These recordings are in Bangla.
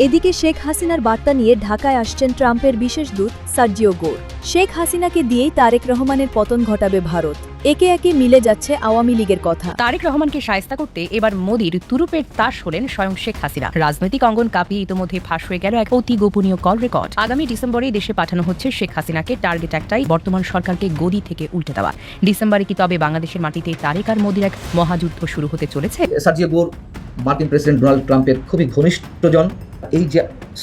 এদিকে শেখ হাসিনার বার্তা নিয়ে ঢাকায় আসছেন ট্রাম্পের বিশেষ দূত সার্জিও গোর। শেখ হাসিনাকে দিয়েই তারেক রহমানের পতন ঘটাবে ভারত। একে একে মিলে যাচ্ছে আওয়ামী লীগের কথা। তারেক রহমানকে শায়েস্তা করতে এবার মোদির তুরুপের তাস হলেন স্বয়ং শেখ হাসিনা। রাজনৈতিক অঙ্গন কাঁপিয়ে ইতিমধ্যে ফাঁস হয়ে গেল এক অতি গোপনীয় কল রেকর্ড। আগামী ডিসেম্বরে দেশে পাঠানো হচ্ছে শেখ হাসিনাকে। টার্গেট একটাই, বর্তমান সরকারকে গদি থেকে উল্টে দেওয়া। ডিসেম্বরে কি তবে বাংলাদেশের মাটিতে তারেক আর মোদির এক মহাযুদ্ধ শুরু হতে চলেছে? সার্জিও গোর মার্কিন প্রেসিডেন্ট ডোনাল্ড ট্রাম্পের খুবই ঘনিষ্ঠজন। এই যে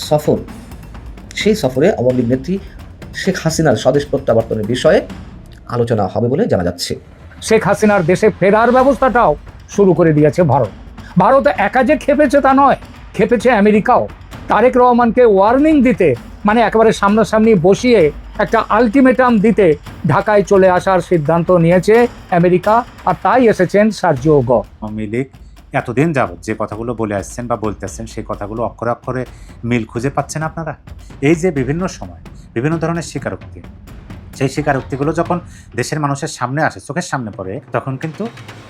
সফর, সেই সফরে আওয়ামী লীগ নেত্রী শেখ হাসিনার স্বদেশ প্রত্যাবর্তনের বিষয়ে আলোচনা হবে বলে জানা যাচ্ছে। শেখ হাসিনার দেশে ফেরার ব্যবস্থাটাও শুরু করে দিয়েছে ভারত। ভারত একা যে খেপেছে তা নয়, খেপেছে আমেরিকাও। তারেক রহমানকে ওয়ার্নিং দিতে, মানে একেবারে সামনাসামনি বসিয়ে একটা আলটিমেটাম দিতে ঢাকায় চলে আসার সিদ্ধান্ত নিয়েছে আমেরিকা, আর তাই এসেছেন সার্জিও গোর। আওয়ামী লীগ এতদিন যাবৎ যে কথাগুলো বলে আসছেন বা বলতেছেন, সেই কথাগুলো অক্ষরে অক্ষরে মিল খুঁজে পাচ্ছেন আপনারা? এই যে বিভিন্ন সময় বিভিন্ন ধরনের স্বীকারোক্তি, সেই স্বীকারোক্তিগুলো যখন দেশের মানুষের সামনে আসে, চোখের সামনে পড়ে, তখন কিন্তু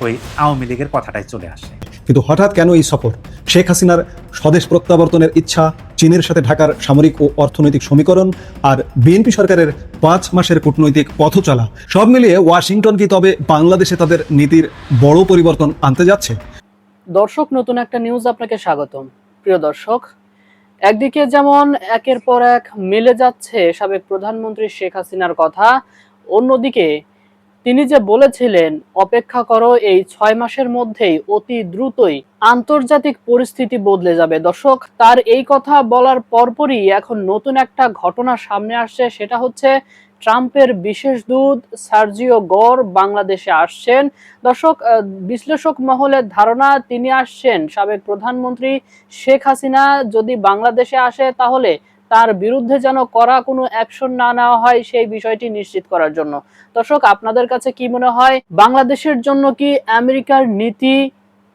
ওই আওয়ামী লীগের কথাটাই চলে আসে। কিন্তু হঠাৎ কেন এই সফর? শেখ হাসিনার স্বদেশ প্রত্যাবর্তনের ইচ্ছা, চীনের সাথে ঢাকার সামরিক ও অর্থনৈতিক সমীকরণ, আর বিএনপি সরকারের 5 মাসের কূটনৈতিক পথচলা, সব মিলিয়ে ওয়াশিংটন কি তবে বাংলাদেশে তাদের নীতির বড় পরিবর্তন আনতে যাচ্ছে? দর্শক, নতুন একটা নিউজ আপনাকে স্বাগতম। প্রিয় দর্শক, একদিকে যেমন একের পর এক মিলে যাচ্ছে সাবেক প্রধানমন্ত্রী শেখ হাসিনার কথা, অন্যদিকে তিনি যে বলেছিলেন অপেক্ষা করো, এই 6 মাসের মধ্যেই অতি দ্রুতই আন্তর্জাতিক পরিস্থিতি বদলে যাবে। দর্শক, তার এই কথা বলার পরপরই এখন নতুন একটা ঘটনা সামনে আসছে। সেটা হচ্ছে ট্রাম্পের বিশেষ দূত সার্জিও গোর বাংলাদেশে আসছেন। দর্শক, বিশ্লেষক মহলের ধারণা তিনি আসছেন সাবেক প্রধানমন্ত্রী শেখ হাসিনা যদি বাংলাদেশে আসে তাহলে তার বিরুদ্ধে যেন কড়া কোনো অ্যাকশন না নেওয়া হয়, সেই বিষয়টি নিশ্চিত করার জন্য। দর্শক, আপনাদের কাছে কি মনে হয়, বাংলাদেশের জন্য কি আমেরিকার নীতি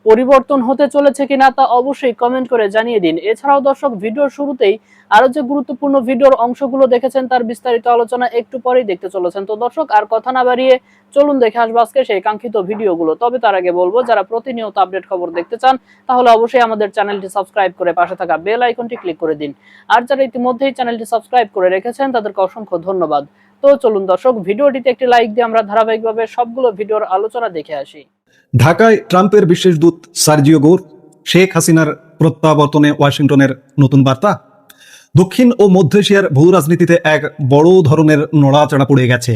পরিবর্তন হতে চলেছে কিনা তা অবশ্যই কমেন্ট করে জানিয়ে দিন। এছাড়াও দর্শক, ভিডিওর শুরুতেই আরো যে গুরুত্বপূর্ণ ভিডিওর অংশগুলো দেখেছেন তার বিস্তারিত আলোচনা একটু পরেই দেখতে চলেছেন। তো দর্শক, আর কথা না বাড়িয়ে চলুন দেখে আসবো আজকে সেই কাঙ্ক্ষিত ভিডিওগুলো। তবে তার আগে বলবো, যারা প্রতিনিয়ত আপডেট খবর দেখতে চান তাহলে অবশ্যই আমাদের চ্যানেলটি সাবস্ক্রাইব করে পাশে থাকা বেল আইকনটি ক্লিক করে দিন। আর যারা ইতিমধ্যেই চ্যানেলটি সাবস্ক্রাইব করে রেখেছেন তাদেরকে অসংখ্য ধন্যবাদ। তো চলুন দর্শক, ভিডিওটিতে একটি লাইক দিয়ে আমরা ধারাবাহিকভাবে সবগুলো ভিডিওর আলোচনা দেখে আসি। ঢাকায় ট্রাম্পের বিশেষ দূত সার্জিও গোর, শেখ হাসিনার প্রত্যাবর্তনে ওয়াশিংটনের নতুন বার্তা। দক্ষিণ ও মধ্য এশিয়ার ভূ রাজনীতিতে এক বড় ধরনের নড়াচড়া পড়ে গেছে।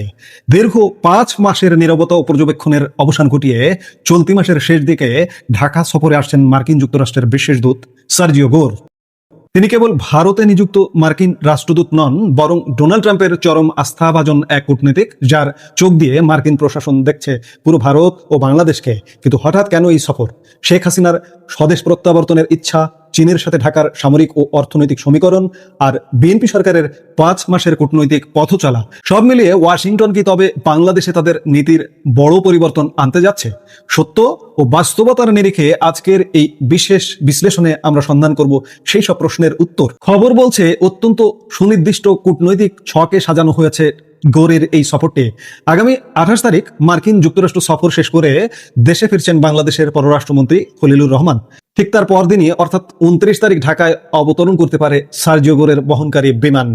দীর্ঘ 5 মাসের নীরবতা ও পর্যবেক্ষণের অবসান ঘটিয়ে চলতি মাসের শেষ দিকে ঢাকা সফরে আসছেন মার্কিন যুক্তরাষ্ট্রের বিশেষ দূত সার্জিও গোর। তিনি কেবল ভারতে নিযুক্ত মার্কিন রাষ্ট্রদূত নন, বরং ডোনাল্ড ট্রাম্পের চরম আস্থাভাজন এক কূটনীতিক, যার চোখ দিয়ে মার্কিন প্রশাসন দেখছে পুরো ভারত ও বাংলাদেশকে। কিন্তু হঠাৎ কেন এই সফর? শেখ হাসিনার স্বদেশ প্রত্যাবর্তনের ইচ্ছা, চীনের সাথে ঢাকার সামরিক ও অর্থনৈতিক সমীকরণ, আর বিএনপি সরকারের 5 মাসের কূটনৈতিক পথচলা, সব মিলিয়ে ওয়াশিংটন কি তবে বাংলাদেশে তাদের নীতির বড় পরিবর্তন আনতে যাচ্ছে? সত্য ও বাস্তবতার নিরিখে আজকের এই বিশেষ বিশ্লেষণে আমরা সন্ধান করব সেই সব প্রশ্নের উত্তর। খবর বলছে অত্যন্ত সুনির্দিষ্ট কূটনৈতিক ছকে সাজানো হয়েছে গোরের এই সফরটি। আগামী 28 তারিখ মার্কিন যুক্তরাষ্ট্র সফর শেষ করে দেশে ফিরছেন বাংলাদেশের পররাষ্ট্রমন্ত্রী খলিলুর রহমান। ঠিক তার পরদিনই অর্থাৎ 29 তারিখ ঢাকায় অবতরণ করতে পারে সার্জিও গোরের বহনকারী বিমান।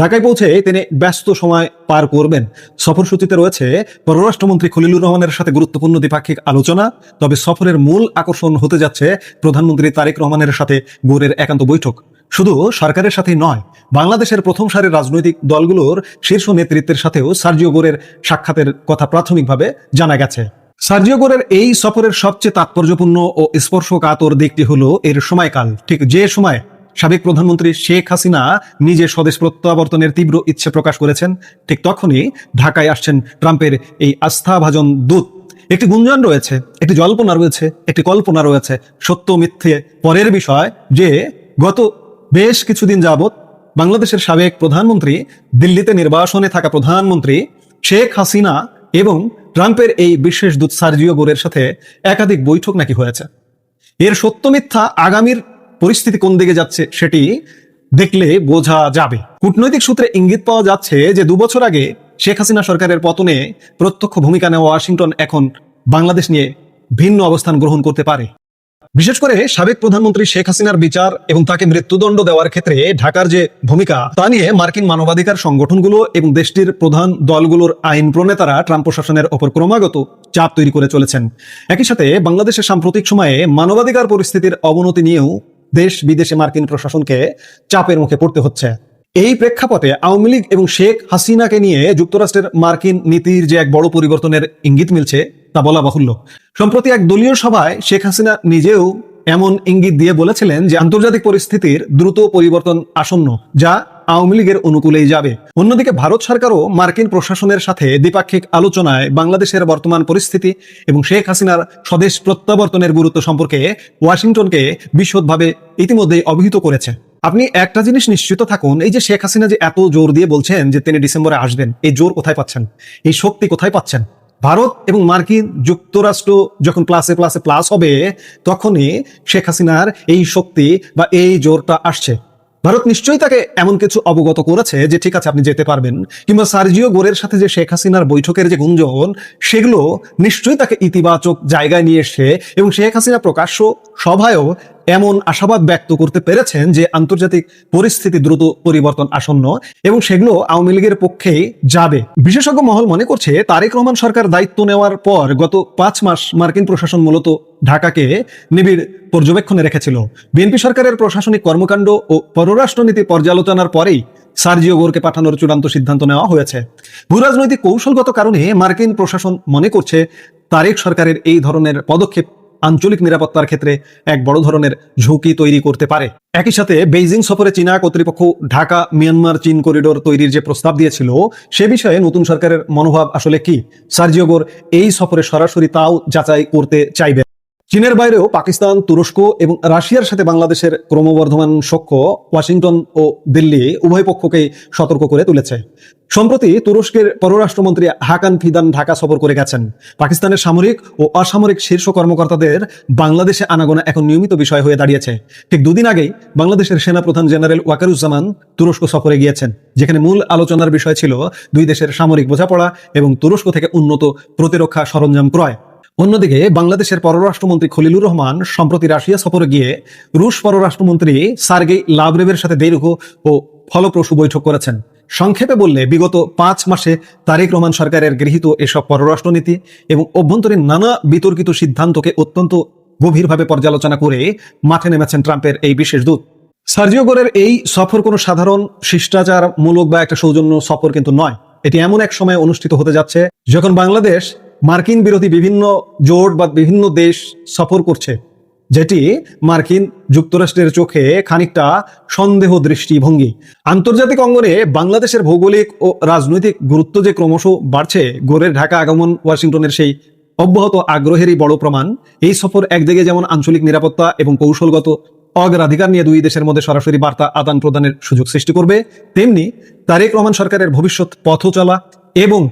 ঢাকায় পৌঁছে তিনি ব্যস্ত সময় পার করবেন। সফরসূচিতে রয়েছে পররাষ্ট্রমন্ত্রী খলিলুর রহমানের সাথে গুরুত্বপূর্ণ দ্বিপাক্ষিক আলোচনা। তবে সফরের মূল আকর্ষণ হতে যাচ্ছে প্রধানমন্ত্রী তারেক রহমানের সাথে গোরের একান্ত বৈঠক। শুধু সরকারের সাথেই নয়, বাংলাদেশের প্রথম সারির রাজনৈতিক দলগুলোর শীর্ষ নেতৃত্বের সাথেও সার্জিও গোরের সাক্ষাতের কথা প্রাথমিকভাবে জানা গেছে। সার্জিও গোরের এই সফরের সবচেয়ে তাৎপর্যপূর্ণ ও স্পর্শকাতর দিকটি হলো এর সময়কাল। ঠিক যে সময় সাবেক প্রধানমন্ত্রী শেখ হাসিনা নিজে স্বদেশ প্রত্যাবর্তনের তীব্র ইচ্ছে প্রকাশ করেছেন, ঠিক তখনই ঢাকায় আসছেন ট্রাম্পের এই আস্থাভাজন দূত। একটি গুঞ্জন রয়েছে, একটি জল্পনা রয়েছে, একটি কল্পনা রয়েছে, সত্য মিথ্যে পরের বিষয়, যে গত বেশ কিছুদিন যাবৎ বাংলাদেশের সাবেক প্রধানমন্ত্রী, দিল্লিতে নির্বাসনে থাকা প্রধানমন্ত্রী শেখ হাসিনা এবং ট্রাম্পের এই বিশেষ দূত সার্জিও গোরের সাথে একাধিক বৈঠক নাকি হয়েছে। এর সত্য মিথ্যা, আগামীর পরিস্থিতি কোন দিকে যাচ্ছে সেটি দেখলে বোঝা যাবে। কূটনৈতিক সূত্রে ইঙ্গিত পাওয়া যাচ্ছে যে 2 বছর আগে শেখ হাসিনা সরকারের পতনে প্রত্যক্ষ ভূমিকা নেওয়া ওয়াশিংটন এখন বাংলাদেশ নিয়ে ভিন্ন অবস্থান গ্রহণ করতে পারে। বিশেষ করে সাবেক প্রধানমন্ত্রী শেখ হাসিনার বিচার এবং তাকে মৃত্যুদণ্ড দেওয়ার ক্ষেত্রে ঢাকার যে ভূমিকা তা নিয়ে মার্কিন মানবাধিকার সংগঠনগুলো এবং দেশটির প্রধান দলগুলোর আইন প্রণেতারা ট্রাম্প প্রশাসনের ওপর ক্রমাগত চাপ তৈরি করে চলেছেন। একই সাথে বাংলাদেশের সাম্প্রতিক সময়ে মানবাধিকার পরিস্থিতির অবনতি নিয়েও দেশ বিদেশে মার্কিন প্রশাসনকে চাপের মুখে পড়তে হচ্ছে। এই প্রেক্ষাপটে আওয়ামী লীগ এবং শেখ হাসিনাকে নিয়ে যুক্তরাষ্ট্রের মার্কিন নীতির যে এক বড় পরিবর্তনের ইঙ্গিত মিলছে তা বলা বাহুল্য। সম্প্রতি এক দলীয় সভায় শেখ হাসিনা নিজেও এমন ইঙ্গিত দিয়ে বলেছিলেন যে আন্তর্জাতিক পরিস্থিতির দ্রুত পরিবর্তন আসন্ন, যা আওয়ামী লীগের অনুকূলেই যাবে। অন্যদিকে ভারত সরকারও মার্কিন প্রশাসনের সাথে দ্বিপাক্ষিক আলোচনায় বাংলাদেশের বর্তমান পরিস্থিতি এবং শেখ হাসিনার স্বদেশ প্রত্যাবর্তনের গুরুত্ব সম্পর্কে ওয়াশিংটনকে বিশদভাবে ইতিমধ্যেই অবহিত করেছে। আপনি একটা জিনিস নিশ্চিত থাকুন, এই যে শেখ হাসিনা যে এত জোর দিয়ে বলছেন যে তিনি ডিসেম্বরে আসবেন, এই জোর কোথায় পাচ্ছেন, এই শক্তি কোথায় পাচ্ছেন? ভারত এবং মার্কিন যুক্তরাষ্ট্র যখন প্লাসে প্লাসে প্লাস হবে, তখনই শেখ হাসিনার এই শক্তি বা এই জোরটা আসছে। ভারত নিশ্চয়ই তাকে এমন কিছু অবগত করেছে যে ঠিক আছে আপনি যেতে পারবেন, কিংবা সার্জিও গোরের সাথে যে শেখ হাসিনার বৈঠকের যে গুঞ্জন, সেগুলো নিশ্চয়ই তাকে ইতিবাচক জায়গায় নিয়ে এসছে এবং শেখ হাসিনা প্রকাশ্য সভায়ও এমন আশাবাদ ব্যক্ত করতে পেরেছেন যে আন্তর্জাতিক পরিস্থিতি দ্রুত পরিবর্তন আসন্ন এবং সেগুলো আওয়ামী লীগের পক্ষেই যাবে। বিশেষজ্ঞ মহল মনে করছে তারেক রহমান সরকার দায়িত্ব নেওয়ার পর গত 5 মাস মার্কিন প্রশাসন মূলত ঢাকাকে নিবিড় পর্যবেক্ষণে রেখেছিল। বিএনপি সরকারের প্রশাসনিক কর্মকাণ্ড ও পররাষ্ট্রনীতি পর্যালোচনার পরেই সার্জিও গোরকে পাঠানোর চূড়ান্ত সিদ্ধান্ত নেওয়া হয়েছে। ভূরাজনৈতিক কৌশলগত কারণে মার্কিন প্রশাসন মনে করছে তারেক সরকারের এই ধরনের পদক্ষেপ আঞ্চলিক নিরাপত্তার ক্ষেত্রে এক বড় ধরনের ঝুঁকি তৈরি করতে পারে। একই সাথে বেইজিং সফরে চীনা কর্তৃপক্ষ ঢাকা মিয়ানমার চীন করিডোর তৈরির যে প্রস্তাব দিয়েছিল, সে বিষয়ে নতুন সরকারের মনোভাব আসলে কি? সার্জিও গোর এই সফরে সরাসরি তাও যাচাই করতে চাইবে। চীনের বাইরেও পাকিস্তান, তুরস্ক এবং রাশিয়ার সাথে বাংলাদেশের ক্রমবর্ধমান সখ্য ওয়াশিংটন ও দিল্লি উভয় পক্ষকেই সতর্ক করে তুলেছে। সম্প্রতি তুরস্কের পররাষ্ট্রমন্ত্রী হাকান ফিদান ঢাকা সফর করে গেছেন। পাকিস্তানের সামরিক ও অসামরিক শীর্ষ কর্মকর্তাদের বাংলাদেশে আনাগোনা এখন নিয়মিত বিষয় হয়ে দাঁড়িয়েছে। ঠিক দুদিন আগেই বাংলাদেশের সেনাপ্রধান জেনারেল ওয়াকারুজ্জামান তুরস্ক সফরে গিয়েছেন, যেখানে মূল আলোচনার বিষয় ছিল দুই দেশের সামরিক বোঝাপড়া এবং তুরস্ক থেকে উন্নত প্রতিরক্ষা সরঞ্জাম ক্রয়। অন্যদিকে বাংলাদেশের পররাষ্ট্রমন্ত্রী খলিলুর রহমান সম্প্রতি রাশিয়া সফরে গিয়ে রুশ পররাষ্ট্রমন্ত্রী সার্গেই লাভরেভের সাথে দীর্ঘ ও ফলপ্রসূ বৈঠক করেছেন। সংক্ষেপে বললে বিগত 5 মাসে তারেক রহমান সরকারের গৃহীত এসব পররাষ্ট্রনীতি এবং অভ্যন্তরীণ নানা বিতর্কিত সিদ্ধান্তকে অত্যন্ত গভীরভাবে পর্যালোচনা করে মাঠে নেমেছেন ট্রাম্পের এই বিশেষ দূত। সার্জিও গোরের এই সফর কোনো সাধারণ শিষ্টাচারমূলক বা একটা সৌজন্য সফর কিন্তু নয়। এটি এমন এক সময় অনুষ্ঠিত হতে যাচ্ছে যখন বাংলাদেশ মার্কিন বিরোধী বিভিন্ন জোট বা বিভিন্ন দেশ সফর করছে, যেটি মার্কিন যুক্তরাষ্ট্রের চোখে খানিকটা সন্দেহ দৃষ্টিভঙ্গি। আন্তর্জাতিক অঙ্গনে বাংলাদেশের ভৌগোলিক ও রাজনৈতিক গুরুত্ব যে ক্রমশ বাড়ছে, গোরের ঢাকা আগমন ওয়াশিংটনের সেই অব্যাহত আগ্রহেরই বড় প্রমাণ। এই সফর একদিকে যেমন আঞ্চলিক নিরাপত্তা এবং কৌশলগত অগ্রাধিকার নিয়ে দুই দেশের মধ্যে সরাসরি বার্তা আদান প্রদানের সুযোগ সৃষ্টি করবে, তেমনি তারেক রহমান সরকারের ভবিষ্যৎ পথ চলা এবং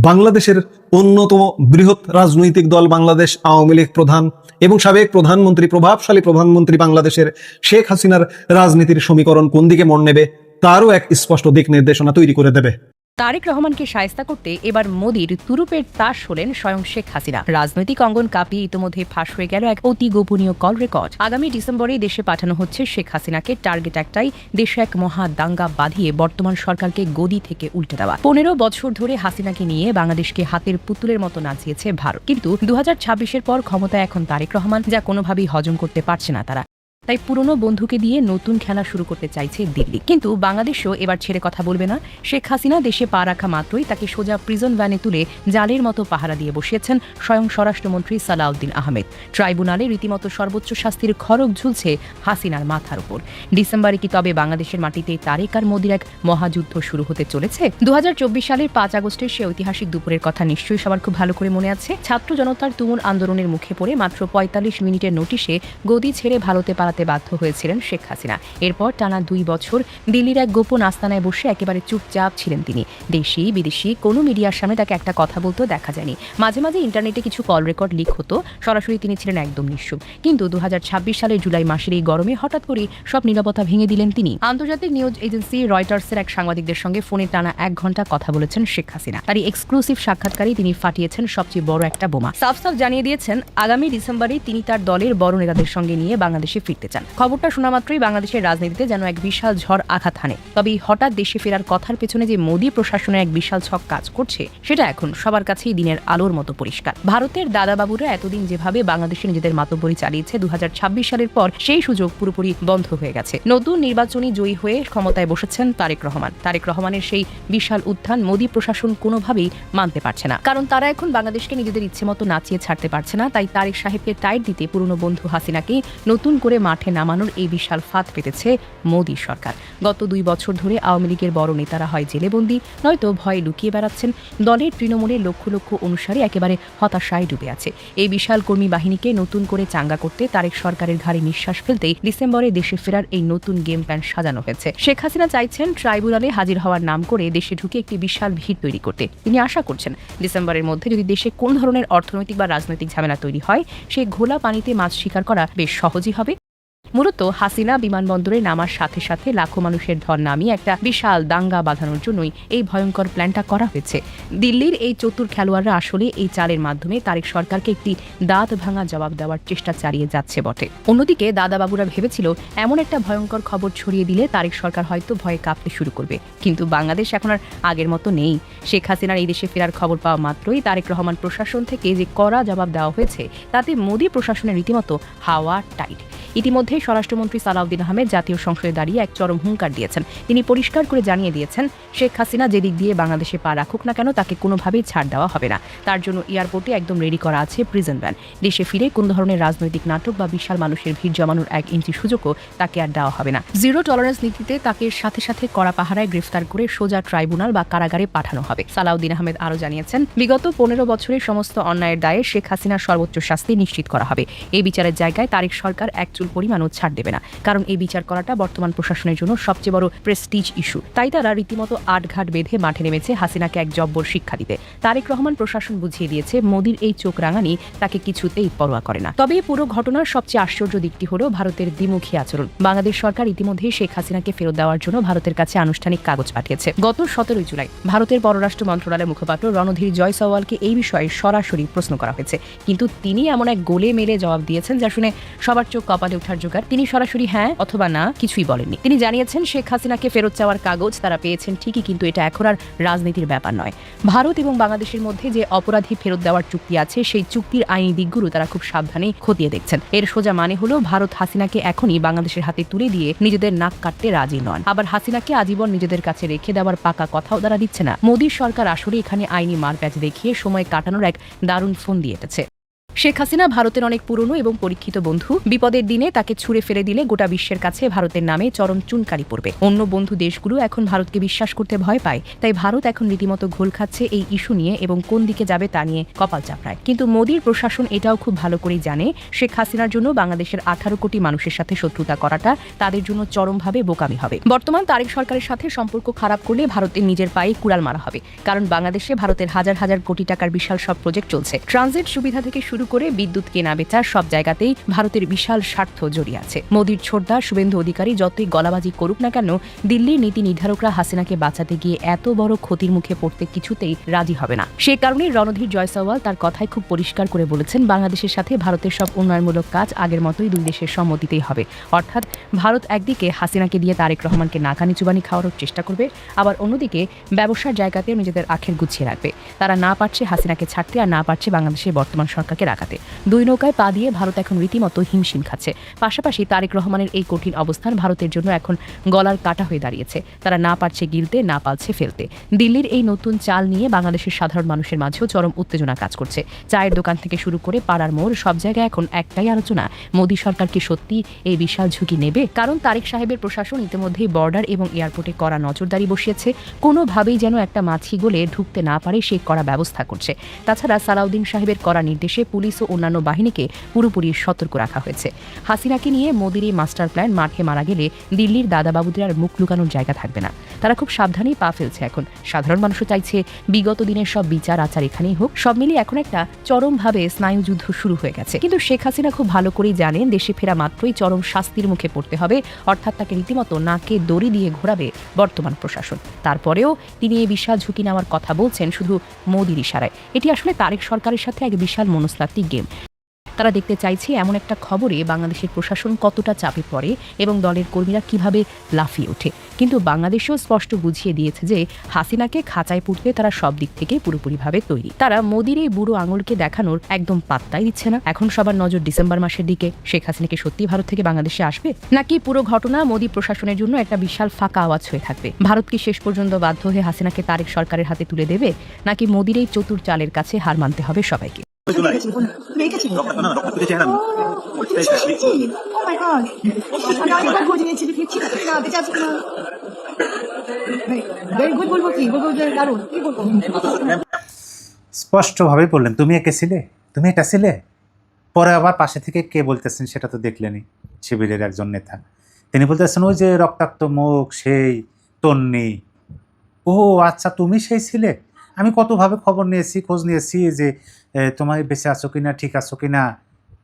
বাংলাদেশের অন্যতম বৃহৎ রাজনৈতিক দল বাংলাদেশ আওয়ামী লীগ প্রধান এবং সাবেক প্রধানমন্ত্রী, প্রভাবশালী প্রধানমন্ত্রী বাংলাদেশের শেখ হাসিনার রাজনীতির সমীকরণ কোন দিকে মোড় নেবে তারও এক স্পষ্ট দিক নির্দেশনা তৈরি করে দেবে। তারেক রহমানকে শায়েস্তা করতে এবার মোদির তুরুপের তাস হলেন স্বয়ং শেখ হাসিনা। রাজনৈতিক অঙ্গন কাঁপিয়ে ইতিমধ্যে ফাঁস হয়ে গেল এক অতি গোপনীয় কল রেকর্ড। আগামী ডিসেম্বরে দেশে পাঠানো হচ্ছে শেখ হাসিনাকে। টার্গেট একটাই, দেশে এক মহা দাঙ্গা বাঁধিয়ে বর্তমান সরকারকে গদি থেকে উল্টে দেওয়া। 15 বছর ধরে হাসিনাকে নিয়ে বাংলাদেশকে হাতের পুতুলের মতো নাচিয়েছে ভারত, কিন্তু 2026-এর পর ক্ষমতায় এখন তারেক রহমান, যা কোনোভাবেই হজম করতে পারছে না তারা। তাই পুরনো বন্ধুকে দিয়ে নতুন খেলা শুরু করতে চাইছে দিল্লি। কিন্তু বাংলাদেশও এবার ছেড়ে কথা বলবে না। শেখ হাসিনা দেশে পা রাখা মাত্রই তাকে সোজা প্রিজন ভ্যানে তুলে জালের মতো পাহারা দিয়ে বসিয়েছেন স্বয়ং স্বরাষ্ট্রমন্ত্রী সালাউদ্দিন আহমেদ। ট্রাইব্যুনালে রীতিমতো সর্বোচ্চ শাস্তির খড়গ ঝুলছে হাসিনার মাথার উপর। ডিসেম্বরে কি তবে বাংলাদেশের মাটিতে তারেক আর মোদির এক মহাযুদ্ধ শুরু হতে চলেছে? 2024 সালের 5 আগস্টের সে ঐতিহাসিক দুপুরের কথা নিশ্চয়ই সবার খুব ভালো করে মনে আছে। ছাত্র জনতার তুমুল আন্দোলনের মুখে পড়ে মাত্র 45 মিনিটের নোটিশে গদি ছেড়ে ভারতে পালাতে হারাতে বাধ্য হয়েছিলেন শেখ হাসিনা। এরপর টানা 2 বছর দিল্লির এক গোপন আস্তানায় বসে একেবারে চুপচাপ ছিলেন তিনি। দেশি বিদেশি কোনো মিডিয়ার সামনে তাকে একটা কথা বলতেও দেখা যায়নি। মাঝে মাঝে ইন্টারনেটে কিছু কল রেকর্ড লিক হতো, সরাসরি তিনি ছিলেন একদম নিশ্চুপ। কিন্তু 2026 সালের জুলাই মাসের এই গরমে হঠাৎ করে সব নীরবতা ভেঙে দিলেন তিনি। আন্তর্জাতিক নিউজ এজেন্সি রয়টার্সের এক সাংবাদিকদের সঙ্গে ফোনে টানা 1 ঘন্টা কথা বলেছেন শেখ হাসিনা। তার এই এক্সক্লুসিভ সাক্ষাৎকারে তিনি ফাটিয়েছেন সবচেয়ে বড় একটা বোমা। সাফ জানিয়ে দিয়েছেন আগামী ডিসেম্বরে তিনি তার দলের বড় নেতাদের সঙ্গে নিয়ে বাংলাদেশে ফিরতে চান। খবরটা শোনা মাত্রই বাংলাদেশের রাজনীতিতে যেন এক বিশাল ঝড় আঘাত হানে। তবে হঠাৎ দেশে ফেরার কথার পেছনে যে মোদী প্রশাসনের এক বিশাল ছক কাজ করছে, সেটা এখন সবার কাছেই দিনের আলোর মতো পরিষ্কার। ভারতের দাদাবাবুরা এতদিন যেভাবে বাংলাদেশে নিজেদের মাতব্বরি চালিয়েছে, 2026 সালের পর সেই সুযোগ পুরোপুরি বন্ধ হয়ে গেছে। নতুন নির্বাচনী জয়ী হয়ে ক্ষমতায় বসেছেন তারেক রহমান। তারেক রহমানের সেই বিশাল উত্থান মোদী প্রশাসন কোনোভাবেই মানতে পারছে না, কারণ তারা এখন বাংলাদেশকে নিজেদের ইচ্ছে মতো নাচিয়ে ছাড়তে পারছে না। তাই তারেক সাহেবকে টাইট দিতে পুরনো বন্ধু হাসিনাকেই নতুন করে মাঠে নামানোর এই বিশাল ফাঁদ পেতেছে মোদী সরকার। গত 2 বছর ধরে আওয়ামী লীগের বড় নেতারা হয় জেলেবন্দি, নয়তো ভয়ে লুকিয়ে বেড়াচ্ছেন। দলের তৃণমূলের লক্ষ লক্ষ অনুসারী একেবারে হতাশায় ডুবে আছে। এই বিশাল কর্মী বাহিনীকে নতুন করে চাঙ্গা করতে তারেক সরকারের ঘাড়ে নিঃশ্বাস ফেলতেই ডিসেম্বরে দেশে ফেরার এই নতুন গেম প্ল্যান সাজানো হয়েছে। শেখ হাসিনা চাইছেন ট্রাইব্যুনালে হাজির হওয়ার নাম করে দেশে ঢুকে একটি বিশাল ভিড় তৈরি করতে। তিনি আশা করছেন ডিসেম্বরের মধ্যে যদি দেশে কোন ধরনের অর্থনৈতিক বা রাজনৈতিক ঝামেলা তৈরি হয়, সেই ঘোলা পানিতে মাছ শিকার করা বেশ সহজই হবে। মূলত হাসিনা বিমানবন্দরে নামার সাথে সাথে লাখো মানুষের ঢল নামিয়ে একটা বিশাল দাঙ্গা বাঁধানোর জন্যই এই ভয়ঙ্কর প্ল্যানটা করা হয়েছে। দিল্লির এই চতুর খেলোয়াড়রা আসলে এই চালের মাধ্যমে তারেক সরকারকে একটি দাঁত ভাঙা জবাব দেওয়ার চেষ্টা চালিয়ে যাচ্ছে বটে। অন্যদিকে দাদাবাবুরা ভেবেছিল এমন একটা ভয়ঙ্কর খবর ছড়িয়ে দিলে তারেক সরকার হয়তো ভয়ে কাঁপতে শুরু করবে। কিন্তু বাংলাদেশ এখন আর আগের মতো নেই। শেখ হাসিনার এই দেশে ফেরার খবর পাওয়া মাত্রই তারেক রহমান প্রশাসন থেকে যে কড়া জবাব দেওয়া হয়েছে, তাতে মোদী প্রশাসনের রীতিমতো হাওয়া টাইট। ইতিমধ্যে স্বরাষ্ট্রমন্ত্রী সালাউদ্দিন আহমেদ জাতীয় সংসদে দাঁড়িয়ে এক চরম হুঙ্কার দিয়েছেন। তিনি পরিষ্কার করে জানিয়ে দিয়েছেন, শেখ হাসিনা যেদিক দিয়ে বাংলাদেশে পা রাখুক না কেন, তাকে কোনোভাবেই ছাড় দেওয়া হবে না। তার জন্য এয়ারপোর্টে একদম রেডি করা আছে প্রিজন ভ্যান। দেশে ফিরে কোনো ধরনের রাজনৈতিক নাটক বা বিশাল মানুষের ভিড় জমানোর 1 ইঞ্চি সুযোগও তাকে আর দেওয়া হবে না। জিরো টলারেন্স নীতিতে তাকে সাথে সাথে কড়া পাহারায় গ্রেফতার করে সোজা ট্রাইব্যুনাল বা কারাগারে পাঠানো হবে। সালাউদ্দিন আহমেদ আরও জানিয়েছেন, বিগত 15 বছরের সমস্ত অন্যায়ের দায়ে শেখ হাসিনার সর্বোচ্চ শাস্তি নিশ্চিত করা হবে। এই বিচারের জায়গায় তারেক সরকার এক চুল পরিমাণও ছাড় দেবে না, কারণ এই বিচার করাটা বর্তমান প্রশাসনের জন্য সবচেয়ে বড় প্রেস্টিজ ইস্যু। তাই তারা রীতিমতো আটঘাট বেঁধে মাঠে নেমেছে হাসিনাকে এক জব্বর শিক্ষা দিতে। তারেক রহমান প্রশাসন বুঝিয়ে দিয়েছে মোদীর এই চোখ রাঙানি তাকে কিছুতেই পরোয়া করে না। তবে এই পুরো ঘটনার সবচেয়ে আশ্চর্য দিকটি হলো ভারতের দ্বিমুখী আচরণ। বাংলাদেশ সরকার ইতিমধ্যেই শেখ হাসিনাকে ফেরত দেওয়ার জন্য ভারতের কাছে আনুষ্ঠানিক কাগজ পাঠিয়েছে। গত 17 জুলাই ভারতের পররাষ্ট্র মন্ত্রণালয়ের মুখপাত্র রণধীর জয়সওয়ালকে এই বিষয়ে সরাসরি প্রশ্ন করা হয়েছে, কিন্তু তিনি এমন এক গোলে মেলে জবাব দিয়েছেন যা শুনে সবার চোখ কপালে ওঠার জোগাড়। তিনি সরাসরি হ্যাঁ অথবা না কিছুই বলেননি। তিনি জানিয়েছেন শেখ হাসিনাকে ফেরত চাওয়ার কাগজ তারা পেয়েছেন ঠিকই, কিন্তু এটা এখন আর রাজনীতির ব্যাপার নয়। ভারত এবং বাংলাদেশের মধ্যে যে অপরাধী ফেরত দেওয়ার চুক্তি আছে, সেই চুক্তির আইনি দিকগুলো তারা খুব সাবধানে খতিয়ে দেখছেন। এর সোজা মানে হলো ভারত হাসিনাকে এখনই বাংলাদেশের হাতে তুলে দিয়ে নিজেদের নাক কাটতে রাজি নন, আবার হাসিনাকে আজীবন নিজেদের কাছে রেখে দেওয়ার পাকা কথাও তারা দিচ্ছে না। মোদীর সরকার আসলে এখানে আইনি মারপ্যাচ দেখিয়ে সময় কাটানোর এক দারুণ ফোন দিয়ে এসেছে। শেখ হাসিনা ভারতের অনেক পুরনো এবং পরীক্ষিত বন্ধু। বিপদের দিনে তাকে ছুঁড়ে ফেলে দিলে গোটা বিশ্বের কাছে ভারতের নামে চরম চুনকারি পড়বে। অন্য বন্ধু দেশগুলো এখন ভারতকে বিশ্বাস করতে ভয় পায়। তাই ভারত এখন রীতিমতো ঘোল খাচ্ছে এই ইস্যু নিয়ে এবং কোন দিকে যাবে তা নিয়ে কপাল চাপড়ায়। কিন্তু মোদীর প্রশাসন এটাও খুব ভালো করেই জানে, শেখ হাসিনার জন্য বাংলাদেশের 18 কোটি মানুষের সাথে শত্রুতা করাটা তাদের জন্য চরমভাবে বোকামি হবে। বর্তমান তারেক সরকারের সাথে সম্পর্ক খারাপ করলে ভারতের নিজের পায়ে কুড়াল মারা হবে, কারণ বাংলাদেশে ভারতের হাজার হাজার কোটি টাকার বিশাল সব প্রজেক্ট চলছে। ট্রানজিট সুবিধা থেকে শুরু করে বিদ্যুৎ কেনা বেচা সব জায়গাতেই ভারতের বিশাল স্বার্থ জড়িয়ে আছে। মোদীর ছোটদা শুভেন্দু অধিকারী যতই গলাবাজি করুক না কেন, দিল্লির নীতি নির্ধারকরা হাসিনাকে বাঁচাতে গিয়ে এত বড় ক্ষতির মুখে পড়তে কিছুতেই রাজি হবে না। সে কারণে রণধীর জয়সওয়াল তার কথায় খুব পরিষ্কার করে বলেছেন, বাংলাদেশের সাথে ভারতের সব উন্নয়নমূলক কাজ আগের মতোই 2 দেশের সম্মতিতেই হবে। অর্থাৎ ভারত একদিকে হাসিনাকে দিয়ে তারেক রহমানকে নাকানি চুবানি খাওয়ানোর চেষ্টা করবে, আবার অন্যদিকে ব্যবসার জায়গাতেও নিজেদের আখের গুছিয়ে রাখবে। তারা না পারছে হাসিনাকে ছাড়তে, আর না পারছে বাংলাদেশের বর্তমান সরকারকে রাখাতে। 2 নৌকায় পা দিয়ে ভারত এখন রীতিমতো হিমশিম খাচ্ছে। পাশাপাশি তারেক রহমানের এই কঠিন অবস্থান ভারতের জন্য এখন গলার কাটা হয়ে দাঁড়িয়েছে। তারা না পারছে গিলতে, না পারছে ফেলতে। দিল্লির এই নতুন চাল নিয়ে বাংলাদেশের সাধারণ মানুষের মাঝেও চরম উত্তেজনা কাজ করছে। চায়ের দোকান থেকে শুরু করে পাড়ার মোড় সব জায়গায় এখন একটাই আলোচনা, মোদী সরকার কি সত্যি এই বিশাল ঝুঁকি নেবে? কারণ তারেক সাহেবের প্রশাসন ইতিমধ্যেই বর্ডার এবং এয়ারপোর্টে কড়া নজরদারি বসিয়েছে। কোনোভাবেই যেন একটা মাছি গলে ঢুকতে না পারে সেই কড়া ব্যবস্থা করছে। তাছাড়া সালাউদ্দিন সাহেবের কড়া নির্দেশে পুলিশ পুলিশ ও অন্যান্য বাহিনীকে পুরোপুরি সতর্ক রাখা হয়েছে। হাসিনাকে নিয়ে মোদির এই মাস্টার প্ল্যান মাঠে মারা গেলে দিল্লির দাদাবাবুদের আর মুখ লুকানোর জায়গা থাকবে না। তারা খুব সাবধানেই পা ফেলছে এখন। সাধারণ মানুষও চাইছে বিগত দিনের সব বিচার আচার এখানেই হোক। সব মিলিয়ে এখন একটা চরমভাবে স্নায়ুযুদ্ধ শুরু হয়ে গেছে। কিন্তু শেখ হাসিনা খুব ভালো করেই জানেন দেশে ফেরা মাত্রই চরম শাস্তির মুখে পড়তে হবে, অর্থাৎ তাকে রীতিমতো নাকে দড়ি দিয়ে ঘোরাবে বর্তমান প্রশাসন। তারপরেও তিনি এই বিশাল ঝুঁকি নেওয়ার কথা বলছেন শুধু মোদির ইশারায়। এটি আসলে তারেক সরকারের সাথে এক বিশাল মনস্তাত্ত্বিক গেম। তারা দেখতে চাইছে এমন একটা খবরে বাংলাদেশের প্রশাসন কতটা চাপে পড়ে এবং দলের কর্মীরা কিভাবে লাফিয়ে ওঠে। কিন্তু বাংলাদেশেও স্পষ্ট বুঝিয়ে দিয়েছে যে হাসিনাকে খাঁচায় পুরতে তারা সব দিক থেকে পুরোপুরিভাবে তৈরি। তারা মোদির এই বুড়ো আঙুলকে দেখানোর একদম পাত্তাই দিচ্ছে না। এখন সবার নজর ডিসেম্বর মাসের দিকে। শেখ হাসিনাকে সত্যি ভারত থেকে বাংলাদেশে আসবে, নাকি পুরো ঘটনা মোদি প্রশাসনের জন্য একটা বিশাল ফাঁকা আওয়াজ হয়ে থাকবে? ভারত কি শেষ পর্যন্ত বাধ্য হয়ে হাসিনাকে তারেক সরকারের হাতে তুলে দেবে, নাকি মোদির এই চতুর চালের কাছে হার মানতে হবে সবাইকে? স্পষ্টভাবে বললেন, তুমি একে ছিলে, তুমি এটা ছিলে। পরে আবার পাশে থেকে কে বলতেছেন সেটা তো দেখলেনি, শিবিরের একজন নেতা। তিনি বলতেছেন ওই যে রক্তাক্ত মুখ, সেই তন্নি। ও আচ্ছা, তুমি সেই ছিলে। আমি কতভাবে খবর নিয়েছি, খোঁজ নিয়েছি যে তোমার বেঁচে আছো কিনা, ঠিক আছো কিনা।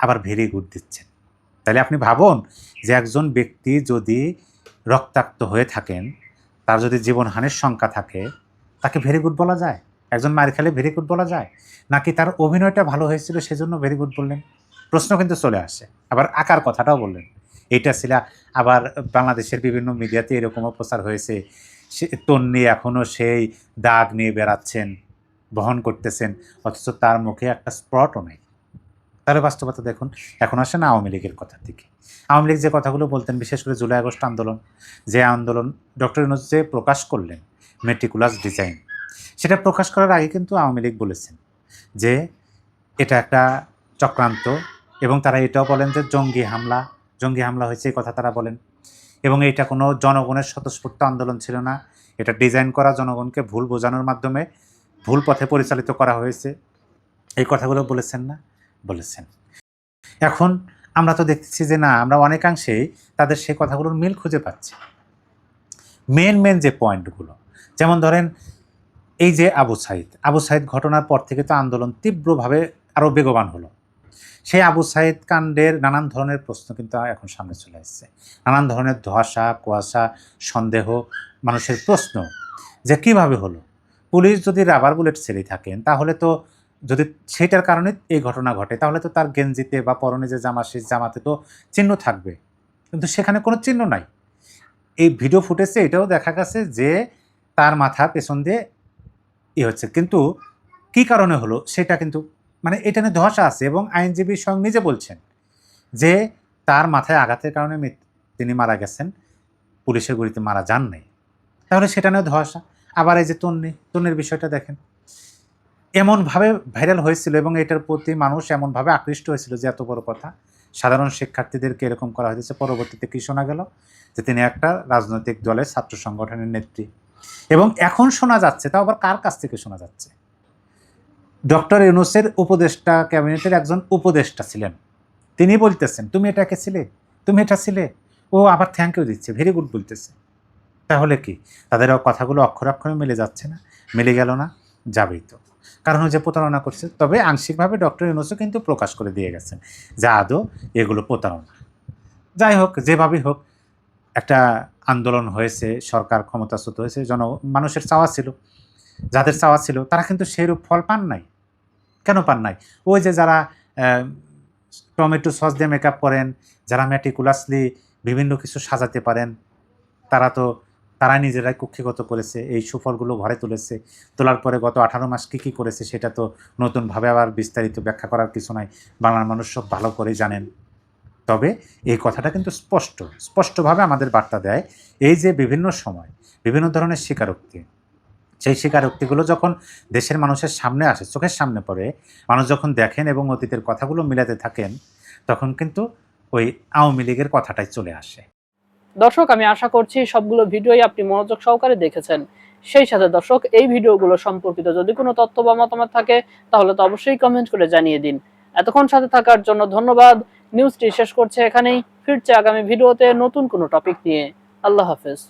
আবার ভেরি গুড দিচ্ছেন। তাহলে আপনি ভাবুন যে একজন ব্যক্তি যদি রক্তাক্ত হয়ে থাকেন, তার যদি জীবনহানির শঙ্কা থাকে, তাকে ভেরি গুড বলা যায়? একজন মার খেলে ভেরি গুড বলা যায়? নাকি তার অভিনয়টা ভালো হয়েছিল সেজন্য ভেরি গুড বললেন? প্রশ্ন কিন্তু চলে আসে। আবার আকার কথাটাও বললেন, এইটা ছিল। আবার বাংলাদেশের বিভিন্ন মিডিয়াতে এরকমও প্রচার হয়েছে, সে তন্নি এখনও সেই দাগ নিয়ে বেড়াচ্ছেন, বহন করতেছেন, অথচ তার মুখে একটা স্পটও নেই। তাহলে বাস্তবতা দেখুন। এখন আসেন আওয়ামী লীগের কথার দিকে। আওয়ামী লীগ যে কথাগুলো বলতেন, বিশেষ করে জুলাই আগস্ট আন্দোলন, যে আন্দোলন ডক্টর ইউনূস যে প্রকাশ করলেন মেটিকুলাস ডিজাইন, সেটা প্রকাশ করার আগে কিন্তু আওয়ামী লীগ বলেছেন যে এটা একটা চক্রান্ত, এবং তারা এটাও বলেন যে জঙ্গি হামলা হয়েছে, এই কথা তারা বলেন। এবং এটা কোনো জনগণের স্বতঃস্ফূর্ত আন্দোলন ছিল না, এটা ডিজাইন করা, জনগণকে ভুল বোঝানোর মাধ্যমে ভুল পথে পরিচালিত করা হয়েছে। এই কথাগুলো বলেছেন না? বলেছেন। এখন আমরা তো দেখতেছি যে না, আমরা অনেকাংশেই তাদের সেই কথাগুলোর মিল খুঁজে পাচ্ছি। মেন যে পয়েন্টগুলো, যেমন ধরেন এই যে আবু সাইদ ঘটনার পর থেকে তো আন্দোলন তীব্রভাবে আরও বেগবান হলো। সেই আবু সাইদ কাণ্ডের নানান ধরনের প্রশ্ন কিন্তু এখন সামনে চলে আসছে, নানান ধরনের ধোঁয়াশা, কুয়াশা, সন্দেহ, মানুষের প্রশ্ন যে কিভাবে হলো। পুলিশ যদি রাবার বুলেট ছেড়ে থাকেন, তাহলে তো যদি সেটার কারণে এই ঘটনা ঘটে, তাহলে তো তার গেঞ্জিতে বা পরনে যে জামা, সেই জামাতে তো চিহ্ন থাকবে, কিন্তু সেখানে কোনো চিহ্ন নাই। এই ভিডিও ফুটেজে এটাও দেখা গেছে যে তার মাথা পেছন দিয়ে হচ্ছে, কিন্তু কি কারণে হলো সেটা কিন্তু মানে এটা নিয়ে ধোঁয়াশা আছে। এবং আইনজীবী স্বয়ং নিজে বলছেন যে তার মাথায় আঘাতের কারণে তিনি মারা গেছেন, পুলিশের গুলিতে মারা যান নাই। তাহলে সেটা নিয়ে ধোঁয়াশা। আবার এই যে তন্নির বিষয়টা দেখেন, এমনভাবে ভাইরাল হয়েছিল এবং এটার প্রতি মানুষ এমনভাবে আকৃষ্ট হয়েছিল যে এত বড় কথা, সাধারণ শিক্ষার্থীদেরকে এরকম করা হয়েছে। পরবর্তীতে কি শোনা গেল যে তিনি একটা রাজনৈতিক দলের ছাত্র সংগঠনের নেত্রী। এবং এখন শোনা যাচ্ছে, তাও আবার কার কাছ থেকে শোনা যাচ্ছে, ডক্টর ইউনূসের উপদেষ্টা, ক্যাবিনেটের একজন উপদেষ্টা ছিলেন, তিনি বলতেছেন তুমি এটাকে ছিলে, তুমি এটা ছিলে। ও আবার থ্যাংক ইউ দিচ্ছে, ভেরি গুড বলতেছে। তাহলে কি তাদের কথাগুলো অক্ষরে অক্ষরে মিলে যাচ্ছে না? মিলে গেল না? যাবেই তো, কারণ যে প্রতারণা করছে। তবে আংশিকভাবে ডক্টর ইউনূসও কিন্তু প্রকাশ করে দিয়ে গেছেন যে আদৌ এগুলো প্রতারণা। যাই হোক, যেভাবেই হোক, একটা আন্দোলন হয়েছে, সরকার ক্ষমতাচ্যুত হয়েছে, মানুষের চাওয়া ছিল, যাদের চাওয়া ছিল তারা কিন্তু সেরূপ ফল পান নাই। কেন পান নাই? ওই যে যারা টমেটো সস দিয়ে মেকআপ করেন, যারা ম্যাটিকুলাসলি বিভিন্ন কিছু সাজাতে পারেন, তারা নিজেরাই কক্ষিগত করেছে, এই সুফলগুলো ঘরে তুলেছে। তোলার পরে গত 18 মাস কী করেছে সেটা তো নতুনভাবে আবার বিস্তারিত ব্যাখ্যা করার কিছু নাই, বাংলার মানুষ সব ভালো করেই জানেন। তবে এই কথাটা কিন্তু স্পষ্টভাবে আমাদের বার্তা দেয়, এই যে বিভিন্ন সময় বিভিন্ন ধরনের স্বীকারোক্তি, সেই স্বীকারোক্তিগুলো যখন দেশের মানুষের সামনে আসে, চোখের সামনে পড়ে, মানুষ যখন দেখেন এবং অতীতের কথাগুলো মিলাতে থাকেন, তখন কিন্তু ওই আওয়ামী লীগের কথাটাই চলে আসে। দর্শক, আমি আশা করছি সবগুলো ভিডিওই আপনি মনোযোগ সহকারে দেখেছেন। সেই সাথে দর্শক, এই ভিডিওগুলো সম্পর্কিত যদি কোনো তথ্য বা মতামত থাকে তাহলে তো অবশ্যই কমেন্ট করে জানিয়ে দিন। এতক্ষণ সাথে থাকার জন্য ধন্যবাদ। নিউজটি শেষ করছে এখানেই, ফিরছে আগামী ভিডিওতে নতুন কোনো টপিক নিয়ে। আল্লাহ হাফেজ।